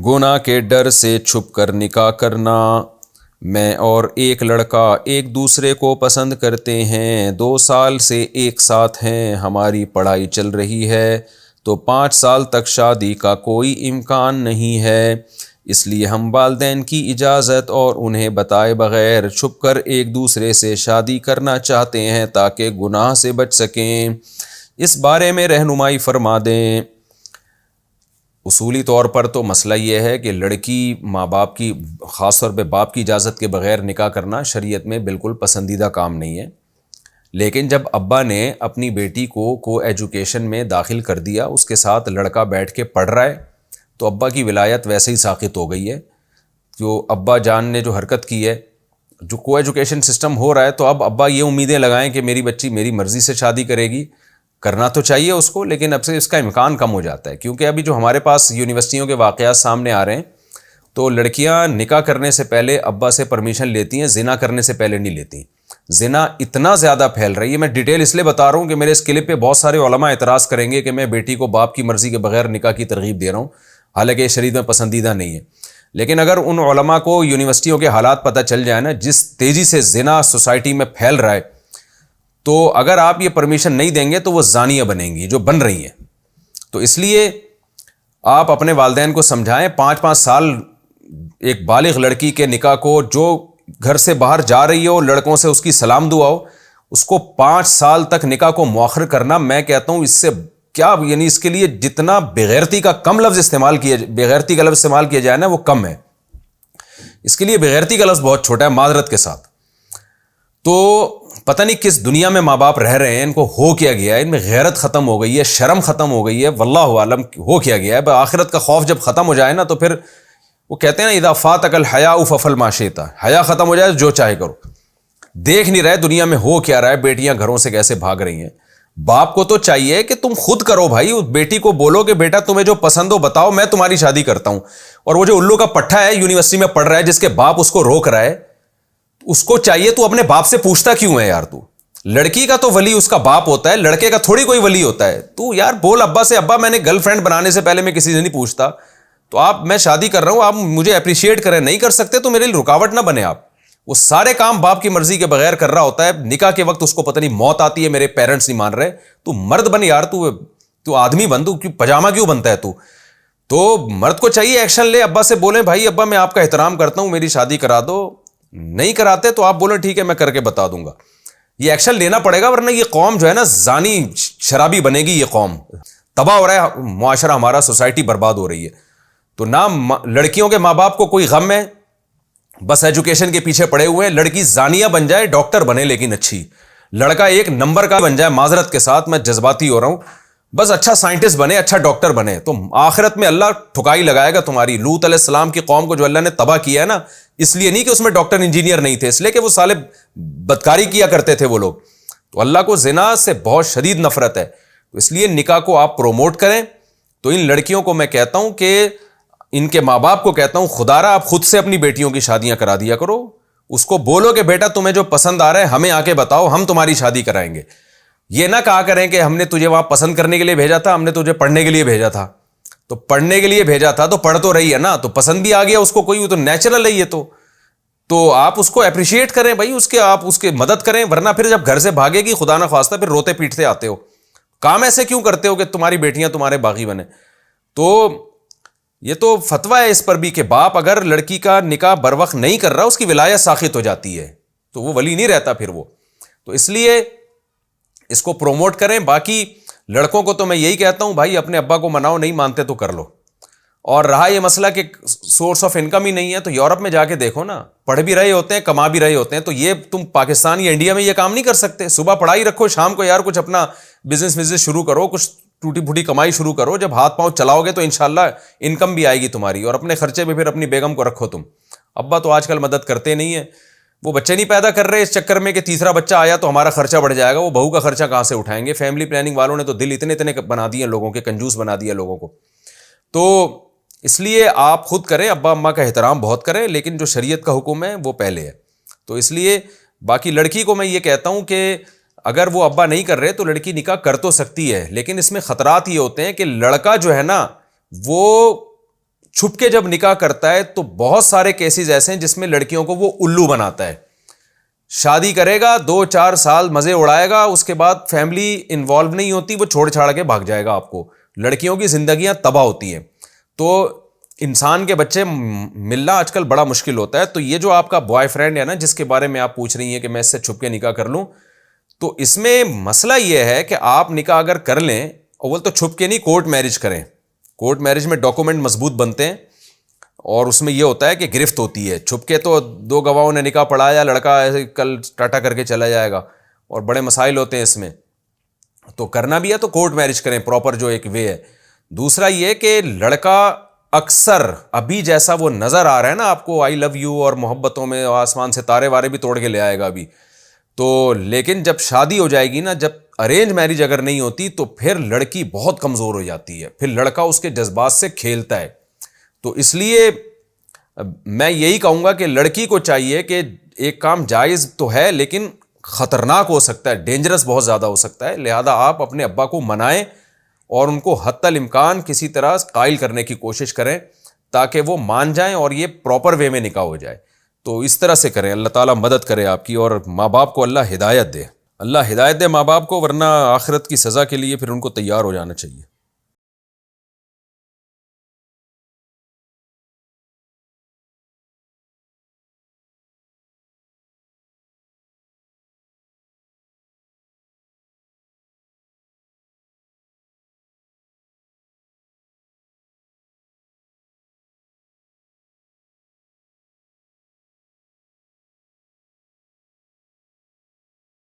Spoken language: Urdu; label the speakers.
Speaker 1: گناہ کے ڈر سے چھپ کر نکاح کرنا۔ میں اور ایک لڑکا ایک دوسرے کو پسند کرتے ہیں، 2 سال سے ایک ساتھ ہیں، ہماری پڑھائی چل رہی ہے تو 5 سال تک شادی کا کوئی امکان نہیں ہے، اس لیے ہم والدین کی اجازت اور انہیں بتائے بغیر چھپ کر ایک دوسرے سے شادی کرنا چاہتے ہیں تاکہ گناہ سے بچ سکیں۔ اس بارے میں رہنمائی فرما دیں۔ اصولی طور پر تو مسئلہ یہ ہے کہ لڑکی ماں باپ کی، خاص طور پہ باپ کی اجازت کے بغیر نکاح کرنا شریعت میں بالکل پسندیدہ کام نہیں ہے، لیکن جب ابا نے اپنی بیٹی کو ایجوکیشن میں داخل کر دیا، اس کے ساتھ لڑکا بیٹھ کے پڑھ رہا ہے، تو ابا کی ولایت ویسے ہی ساقط ہو گئی ہے۔ جو ابا جان نے جو حرکت کی ہے، جو ایجوکیشن سسٹم ہو رہا ہے، تو اب ابا یہ امیدیں لگائیں کہ میری بچی میری مرضی سے شادی کرے گی، کرنا تو چاہیے اس کو، لیکن اب سے اس کا امکان کم ہو جاتا ہے، کیونکہ ابھی جو ہمارے پاس یونیورسٹیوں کے واقعات سامنے آ رہے ہیں، تو لڑکیاں نکاح کرنے سے پہلے ابا سے پرمیشن لیتی ہیں، زنا کرنے سے پہلے نہیں لیتی۔ زنا اتنا زیادہ پھیل رہی ہے، میں ڈیٹیل اس لیے بتا رہا ہوں کہ میرے اس کلپ پہ بہت سارے علماء اعتراض کریں گے کہ میں بیٹی کو باپ کی مرضی کے بغیر نکاح کی ترغیب دے رہا ہوں، حالانکہ یہ شریعت میں پسندیدہ نہیں ہے۔ لیکن اگر ان علماء کو یونیورسٹیوں کے حالات پتہ چل جائے نا، جس تیزی سے زنا سوسائٹی میں پھیل رہا ہے، تو اگر آپ یہ پرمیشن نہیں دیں گے تو وہ زانیہ بنیں گی جو بن رہی ہیں۔ تو اس لیے آپ اپنے والدین کو سمجھائیں، 5 سال ایک بالغ لڑکی کے نکاح کو، جو گھر سے باہر جا رہی ہو، لڑکوں سے اس کی سلام دعا ہو، اس کو 5 سال تک نکاح کو مؤخر کرنا، میں کہتا ہوں اس سے کیا، یعنی اس کے لیے جتنا بغیرتی کا کم لفظ استعمال کیا، بغیرتی کا لفظ استعمال کیا جائے نا، وہ کم ہے۔ اس کے لیے بغیرتی کا لفظ بہت چھوٹا ہے، معذرت کے ساتھ۔ تو پتہ نہیں کس دنیا میں ماں باپ رہ رہے ہیں، ان کو ہو کیا گیا ہے، ان میں غیرت ختم ہو گئی ہے، شرم ختم ہو گئی ہے، واللہ عالم ہو کیا گیا ہے۔ آخرت کا خوف جب ختم ہو جائے نا، تو پھر وہ کہتے ہیں نا، اذا فاتک الحیاء فافعل ما شئت، حیا ختم ہو جائے جو چاہے کرو۔ دیکھ نہیں رہے دنیا میں ہو کیا رہا ہے، بیٹیاں گھروں سے کیسے بھاگ رہی ہیں۔ باپ کو تو چاہیے کہ تم خود کرو بھائی، اس بیٹی کو بولو کہ بیٹا تمہیں جو پسند ہو بتاؤ، میں تمہاری شادی کرتا ہوں۔ اور وہ جو الو کا پٹھا ہے یونیورسٹی میں پڑھ رہا ہے، جس کے باپ اس کو روک رہا ہے، اس کو چاہیے تو اپنے باپ سے پوچھتا کیوں ہے یار؟ تو لڑکی کا تو ولی اس کا باپ ہوتا ہے، لڑکے کا تھوڑی کوئی ولی ہوتا ہے۔ تو یار بول ابا سے، ابا میں نے گرل فرینڈ بنانے سے پہلے میں کسی سے نہیں پوچھتا، تو آپ، میں شادی کر رہا ہوں، آپ مجھے اپریشیٹ کریں، نہیں کر سکتے تو میرے لیے رکاوٹ نہ بنے۔ آپ وہ سارے کام باپ کی مرضی کے بغیر کر رہا ہوتا ہے، نکاح کے وقت اس کو پتہ نہیں موت آتی ہے، میرے پیرنٹس نہیں مان رہے، تو مرد بن یار، تو آدمی بن، تو پجامہ کیوں بنتا ہے؟ تو مرد کو چاہیے ایکشن لے، ابا سے بولیں بھائی ابا میں آپ کا احترام کرتا ہوں، میری شادی کرا دو۔ نہیں کراتے تو آپ بولیں ٹھیک ہے میں کر کے بتا دوں گا۔ یہ ایکشن لینا پڑے گا، ورنہ یہ قوم جو ہے نا زانی شرابی بنے گی، یہ قوم تباہ ہو رہا ہے، معاشرہ ہمارا، سوسائٹی برباد ہو رہی ہے۔ تو نہ لڑکیوں کے ماں باپ کو کوئی غم ہے، بس ایجوکیشن کے پیچھے پڑے ہوئے ہیں، لڑکی زانیہ بن جائے، ڈاکٹر بنے لیکن اچھی، لڑکا ایک نمبر کا بن جائے، معذرت کے ساتھ میں جذباتی ہو رہا ہوں، بس اچھا سائنٹسٹ بنے، اچھا ڈاکٹر بنے، تو آخرت میں اللہ ٹھکائی لگائے گا تمہاری۔ لوط علیہ السلام کی قوم کو جو اللہ نے تباہ کیا ہے نا، اس لیے نہیں کہ اس میں ڈاکٹر انجینئر نہیں تھے، اس لیے کہ وہ سالے بدکاری کیا کرتے تھے وہ لوگ۔ تو اللہ کو زنا سے بہت شدید نفرت ہے، تو اس لیے نکاح کو آپ پروموٹ کریں۔ تو ان لڑکیوں کو میں کہتا ہوں کہ ان کے ماں باپ کو کہتا ہوں، خدا را آپ خود سے اپنی بیٹیوں کی شادیاں کرا دیا کرو، اس کو بولو کہ بیٹا تمہیں جو پسند آ رہا ہے ہمیں آ کے بتاؤ، ہم تمہاری شادی کرائیں گے۔ یہ نہ کہا کریں کہ ہم نے تجھے وہاں پسند کرنے کے لیے بھیجا تھا، ہم نے تجھے پڑھنے کے لیے بھیجا تھا۔ تو پڑھنے کے لیے بھیجا تھا تو پڑھ تو رہی ہے نا، تو پسند بھی آ گیا اس کو، کوئی وہ تو نیچرل ہے یہ تو آپ اس کو اپریشیٹ کریں بھائی، آپ اس کے مدد کریں، ورنہ پھر جب گھر سے بھاگے گی خدا نہ خواستہ پھر روتے پیٹتے آتے ہو، کام ایسے کیوں کرتے ہو کہ تمہاری بیٹیاں تمہارے باغی بنے؟ تو یہ تو فتویٰ ہے اس پر بھی کہ باپ اگر لڑکی کا نکاح بر وقت نہیں کر رہا، اس کی ولایت ساقط ہو جاتی ہے، تو وہ ولی نہیں رہتا پھر وہ۔ تو اس لیے اس کو پروموٹ کریں۔ باقی لڑکوں کو تو میں یہی کہتا ہوں بھائی اپنے ابا کو مناؤ، نہیں مانتے تو کر لو۔ اور رہا یہ مسئلہ کہ سورس آف انکم ہی نہیں ہے، تو یورپ میں جا کے دیکھو نا، پڑھ بھی رہے ہوتے ہیں، کما بھی رہے ہوتے ہیں، تو یہ تم پاکستان یا انڈیا میں یہ کام نہیں کر سکتے۔ صبح پڑھائی رکھو، شام کو یار کچھ اپنا بزنس شروع کرو، کچھ ٹوٹی پھوٹی کمائی شروع کرو، جب ہاتھ پاؤں چلاؤ گے تو انشاءاللہ انکم بھی آئے گی تمہاری، اور اپنے خرچے میں پھر اپنی بیگم کو رکھو تم۔ ابا تو آج کل مدد کرتے نہیں ہیں، وہ بچے نہیں پیدا کر رہے اس چکر میں کہ تیسرا بچہ آیا تو ہمارا خرچہ بڑھ جائے گا، وہ بہو کا خرچہ کہاں سے اٹھائیں گے؟ فیملی پلاننگ والوں نے تو دل اتنے بنا دیے لوگوں کے، کنجوس بنا دیا لوگوں کو۔ تو اس لیے آپ خود کریں، ابا اماں کا احترام بہت کریں، لیکن جو شریعت کا حکم ہے وہ پہلے ہے۔ تو اس لیے باقی لڑکی کو میں یہ کہتا ہوں کہ اگر وہ ابا نہیں کر رہے تو لڑکی نکاح کر تو سکتی ہے، لیکن اس میں خطرات یہ ہوتے ہیں کہ لڑکا جو ہے نا وہ چھپ کے جب نکاح کرتا ہے تو بہت سارے کیسز ایسے ہیں جس میں لڑکیوں کو وہ الو بناتا ہے. شادی کرے گا 2-4 سال مزے اڑائے گا, اس کے بعد فیملی انوالو نہیں ہوتی, وہ چھوڑ چھاڑ کے بھاگ جائے گا آپ کو. لڑکیوں کی زندگیاں تباہ ہوتی ہیں. تو انسان کے بچے ملنا آج کل بڑا مشکل ہوتا ہے. تو یہ جو آپ کا بوائے فرینڈ ہے نا, جس کے بارے میں آپ پوچھ رہی ہیں کہ میں اس سے چھپ کے نکاح کر لوں, تو اس میں مسئلہ یہ ہے کہ آپ نکاح اگر کر لیں, اول تو چھپ کے نہیں, کورٹ میرج کریں. کورٹ میرج میں ڈاکومنٹ مضبوط بنتے ہیں, اور اس میں یہ ہوتا ہے کہ گرفت ہوتی ہے. چھپ کے تو 2 گواہوں نے نکاح پڑھایا, لڑکا ایسے کل ٹاٹا کر کے چلا جائے گا, اور بڑے مسائل ہوتے ہیں اس میں. تو کرنا بھی ہے تو کورٹ میرج کریں, پراپر جو ایک وے ہے. دوسرا یہ کہ لڑکا اکثر ابھی جیسا وہ نظر آ رہا ہے نا آپ کو, آئی لو یو اور محبتوں میں آسمان سے تارے وارے بھی توڑ کے لے آئے گا ابھی تو, لیکن جب شادی ہو جائے گی نا, جب ارینج میرج اگر نہیں ہوتی تو پھر لڑکی بہت کمزور ہو جاتی ہے, پھر لڑکا اس کے جذبات سے کھیلتا ہے. تو اس لیے میں یہی کہوں گا کہ لڑکی کو چاہیے کہ ایک کام جائز تو ہے لیکن خطرناک ہو سکتا ہے, ڈینجرس بہت زیادہ ہو سکتا ہے, لہذا آپ اپنے ابا کو منائیں اور ان کو حتی الامکان کسی طرح قائل کرنے کی کوشش کریں تاکہ وہ مان جائیں اور یہ پراپر وے میں نکاح ہو جائے. تو اس طرح سے کریں, اللہ تعالیٰ مدد کرے آپ کی, اور ماں باپ کو اللہ ہدایت دے. اللہ ہدایت دے ماں باپ کو, ورنہ آخرت کی سزا کے لیے پھر ان کو تیار ہو جانا چاہیے.